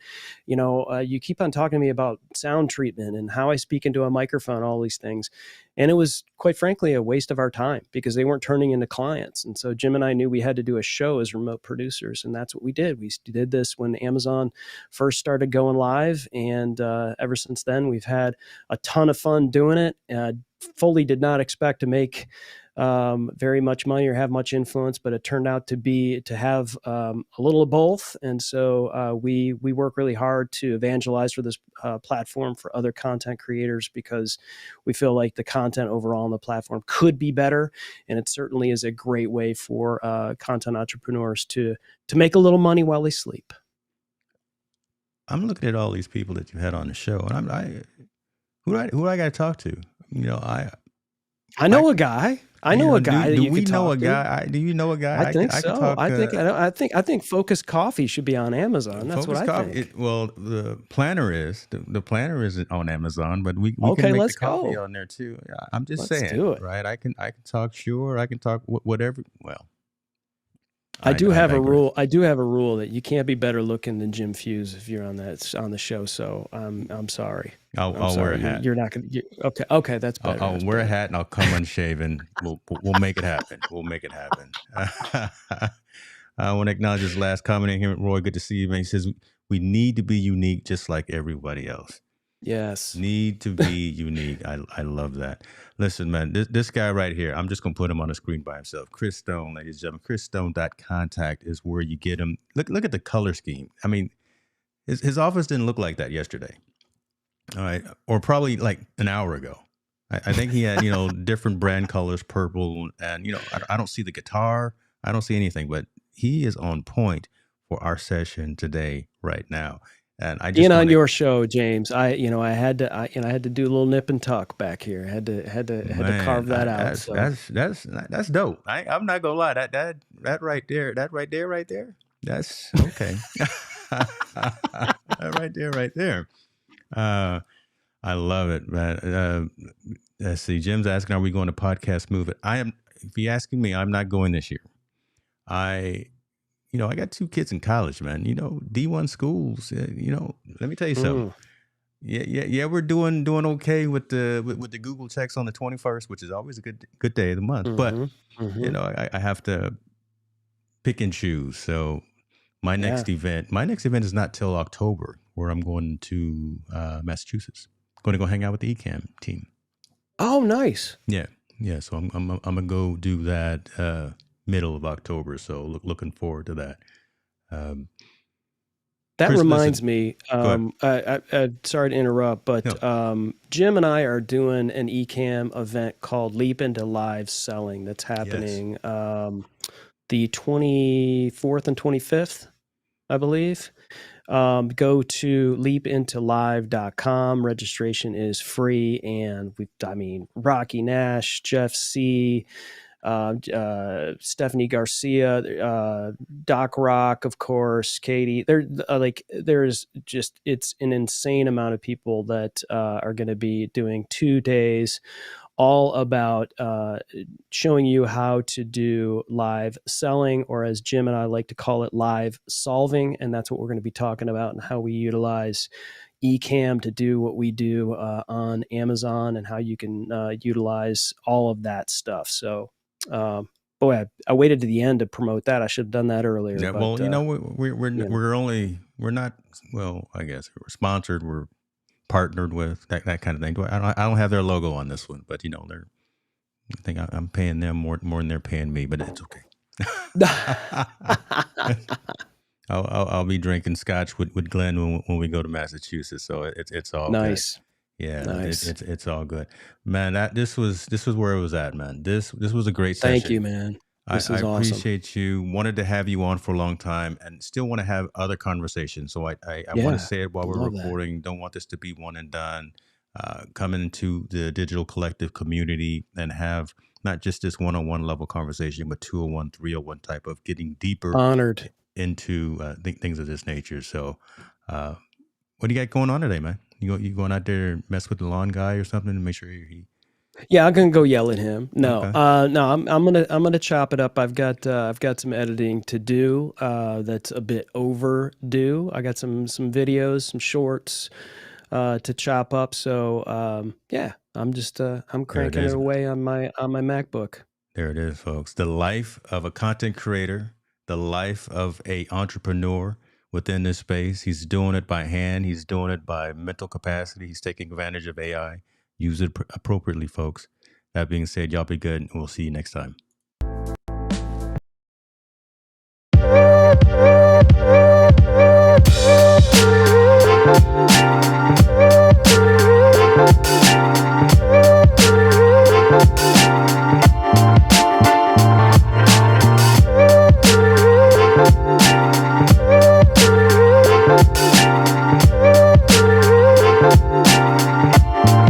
you keep on talking to me about sound treatment and how I speak into a microphone, all these things. And it was, quite frankly, a waste of our time because they weren't turning into clients. And so Jim and I knew we had to do a show as remote producers, and that's what we did. We did this when Amazon first started going live, and ever since then, we've had a ton of fun doing it. Fully did not expect to make very much money or have much influence, but it turned out to have a little of both. And so we work really hard to evangelize for this platform for other content creators, because we feel like the content overall on the platform could be better, and it certainly is a great way for content entrepreneurs to make a little money while they sleep. I'm looking at all these people that you had on the show, and who do I got to talk to? You know, I know a guy. I know a guy that do you we could know a talk to. guy? Do you know a guy? I think I could so. talk. I think Focus Coffee should be on Amazon. That's what Focus I Coffee. think. Well, the planner isn't on Amazon, but we can Okay, make the let's coffee go. on there too. I'm just Let's saying, do it. right? I can talk. Sure, I can talk whatever. Well, I do have a digress. rule. I do have a rule that you can't be better looking than Jim Fuse if you're on the show. So I'm sorry. I'll wear a hat. You're not gonna. Okay. Okay, that's better. I'll That's wear a better. hat and I'll come unshaven. We'll make it happen. We'll make it happen. I want to acknowledge his last comment in here. Roy, good to see you, man. He says we need to be unique, just like everybody else. Yes. Need to be unique. I love that. Listen, man, this guy right here, I'm just going to put him on the screen by himself. Chris Stone, ladies and gentlemen. ChrisStone.contact is where you get him. Look at the color scheme. I mean, his office didn't look like that yesterday. All right. Or probably like an hour ago. I think he had, different brand colors, purple. And, I don't see the guitar. I don't see anything. But he is on point for our session today, right now. And I just being on your show, James, I had to do a little nip and tuck back here. I had to carve that out. That's dope. I'm not gonna lie. That right there. That's okay. That right there. I love it, man. Let's see. Jim's asking, "Are we going to podcast move it?" I am. If you're asking me, I'm not going this year. I got 2 kids in college, man. D1 schools. Let me tell you something. Yeah. We're doing okay with the Google checks on the 21st, which is always a good day of the month. But I have to pick and choose. So my next event is not till October, where I'm going to Massachusetts. Going to go hang out with the ECAM team. Oh, nice. Yeah. So I'm gonna go do that. Middle of October, so looking forward to that. That Chris, reminds listen, me. I sorry to interrupt, but No. Jim and I are doing an eCam event called Leap into Live Selling. That's happening the 24th and 25th, I believe. Go to leapintolive.com. Registration is free, and Rocky Nash, Jeff C., Stephanie Garcia, Doc Rock, of course, Katie. There's just, it's an insane amount of people that are going to be doing 2 days, all about showing you how to do live selling, or as Jim and I like to call it, live solving. And that's what we're going to be talking about, and how we utilize eCam to do what we do on Amazon, and how you can utilize all of that stuff. So, boy, I waited to the end to promote that. I should have done that earlier. Yeah, but, we're not. Well, I guess we're sponsored. We're partnered with that kind of thing. I don't have their logo on this one, but I think I'm paying them more than they're paying me, but it's okay. I'll be drinking scotch with Glenn when we go to Massachusetts, so it's all nice. Good. Yeah, nice. It's all good, man. This was where it was at, man. This was a great session. Thank you, man. This I is appreciate awesome. you. Wanted to have you on for a long time, and still want to have other conversations. So I want to say it while we're recording. That. Don't want this to be one and done. Come into the digital collective community and have not just this one-on-one level conversation, but 201, 301 type of getting deeper. Honored. into things of this nature. So, uh, what do you got going on today, man? You going out there and mess with the lawn guy or something to make sure he Yeah, I'm gonna go yell at him. No, okay? no, I'm gonna chop it up. I've got some editing to do. That's a bit overdue. I got some videos, some shorts to chop up. So yeah, I'm There it cranking it is. away on my MacBook. There it is, folks. The life of a content creator, the life of a entrepreneur within this space. He's doing it by hand. He's doing it by mental capacity. He's taking advantage of AI. Use it appropriately, folks. That being said, y'all be good. And we'll see you next time.